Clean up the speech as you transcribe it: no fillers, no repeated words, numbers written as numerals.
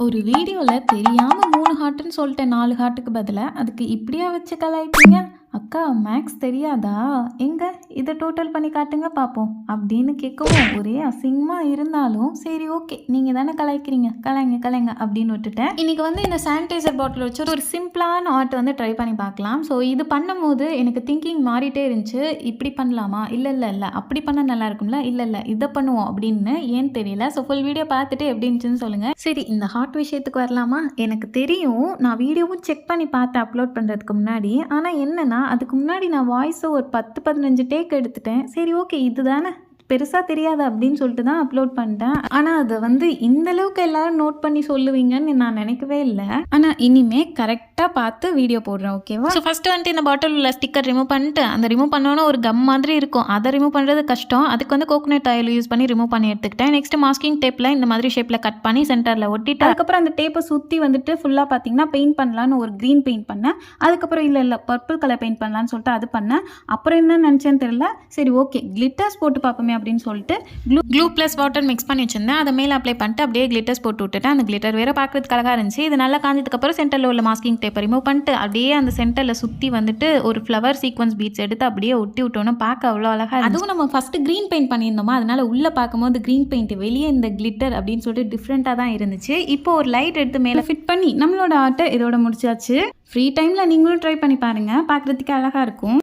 ஒரு வீடியோல தெரியாம 3 ஹார்ட்டுன்னு சொல்லிட்டேன் 4 ஹார்ட்டுக்கு பதிலா. அதுக்கு இப்படியா வச்சு கலாய்ப்பீங்க? அக்கா மேக்ஸ் தெரியாதா? எங்க இத டோட்டல் பண்ணி காட்டுங்க பாப்போம். அப்படின்னு கேட்கவும் ஒரே அசிங்கமா இருந்தாலும் சரி ஓகே நீங்க தானே கலாய்க்கிறீங்க. கலாய்ங்க கலாய்ங்க அப்படின்னு விட்டுட்டேன். இன்னைக்கு வந்து இந்த சானிடைசர் பாட்டில் வச்சு ஒரு சிம்பிளான ஆர்ட் வந்து ட்ரை பண்ணி பார்க்கலாம். ஸோ இது பண்ணும்போது எனக்கு திங்கிங் மாறிட்டே இருந்துச்சு. இப்படி பண்ணலாமா? இல்ல அப்படி பண்ணா நல்லா இருக்கும்ல. இல்ல இதை பண்ணுவோம் அப்படின்னு ஏன்னு தெரியல. ஸோ ஃபுல் வீடியோ பார்த்துட்டு எப்படி இருந்துச்சுன்னு சொல்லுங்க. சரி இந்த ஹார்ட் விஷயத்துக்கு வரலாமா? எனக்கு தெரியும் நான் வீடியோவும் செக் பண்ணி பார்த்தேன் அப்லோட் பண்ணுறதுக்கு முன்னாடி. ஆனால் என்னன்னா அதுக்கு முன்னாடி நான் வாய்ஸை ஒரு 10-15 டேக் எடுத்துட்டேன். சரி ஓகே இதுதானே பெருசாக தெரியாது அப்படின்னு சொல்லிட்டு தான் அப்லோட் பண்ணிட்டேன். ஆனால் அதை வந்து இந்த அளவுக்கு எல்லாரும் நோட் பண்ணி சொல்லுவீங்கன்னு நான் நினைக்கவே இல்லை. ஆனால் இனிமே கரெக்டாக பார்த்து வீடியோ போடுறேன் ஓகேவா? ஸோ ஃபஸ்ட்டு வந்துட்டு இந்த பாட்டில் உள்ள ஸ்டிக்கர் ரிமூவ் பண்ணிட்டு அந்த ரிமூவ் பண்ணோன்னா ஒரு கம் மாதிரி இருக்கும். அதை ரிமூவ் பண்ணுறது கஷ்டம். அதுக்கு வந்து கோகோனட் ஆயில் யூஸ் பண்ணி ரிமூவ் பண்ணி எடுத்துக்கிட்டேன். நெக்ஸ்ட் மாஸ்கிங் டேப்பில் இந்த மாதிரி ஷேப்பில் கட் பண்ணி சென்டரில் ஒட்டிட்டு அதுக்கப்புறம் அந்த டேப்பை சுற்றி வந்துட்டு ஃபுல்லாக பார்த்தீங்கன்னா பெயிண்ட் பண்ணலான்னு ஒரு க்ரீன் பெயிண்ட் பண்ணேன். அதுக்கப்புறம் இல்லை பர்பிள் கலர் பெயிண்ட் பண்ணலான்னு சொல்லிட்டு அது பண்ணேன். அப்புறம் என்ன நினச்சேன்னு தெரியல. சரி ஓகே கிளிட்டர்ஸ் போட்டு பார்ப்போமே அப்படின்னு சொல்லிட்டு க்ளூ ப்ளஸ் வாட்டர் மிக்ஸ் பண்ணி வச்சிருந்தேன். அதை மேலே அப்ளை பண்ணிட்டு அப்படியே கிளிட்டர்ஸ் போட்டு விட்டுட்டேன். அந்த கிளிட்டர் வேறு பார்க்குறதுக்கு அழகாக இருந்துச்சு. இது நல்லா காஞ்சதுக்கப்புறம் சென்டரில் உள்ள மாஸ்கிங் டேப்பை ரிமூவ் பண்ணிட்டு அப்படியே அந்த சென்டரில் சுற்றி வந்துட்டு ஒரு ஃப்ளவர் சீக்வன்ஸ் பீட்ஸ் எடுத்து அப்படியே ஒட்டி விட்டோன்னா பார்க்க அவ்வளோ அழகாக. அதுவும் நம்ம ஃபஸ்ட்டு க்ரீன் பெயிண்ட் பண்ணியிருந்தோமா, அதனால உள்ளே பார்க்கும்போது க்ரீன் பெயிண்ட் வெளியே இந்த கிளிட்டர் அப்படின்னு சொல்லிட்டு டிஃப்ரெண்ட்டாக தான் இருந்துச்சு. இப்போ ஒரு லைட் எடுத்து மேலே ஃபிட் பண்ணி நம்மளோட ஆர்ட்டை இதோட முடிச்சாச்சு. ஃப்ரீ டைமில் நீங்களும் ட்ரை பண்ணி பாருங்கள், பார்க்குறதுக்கு அழகாக இருக்கும்.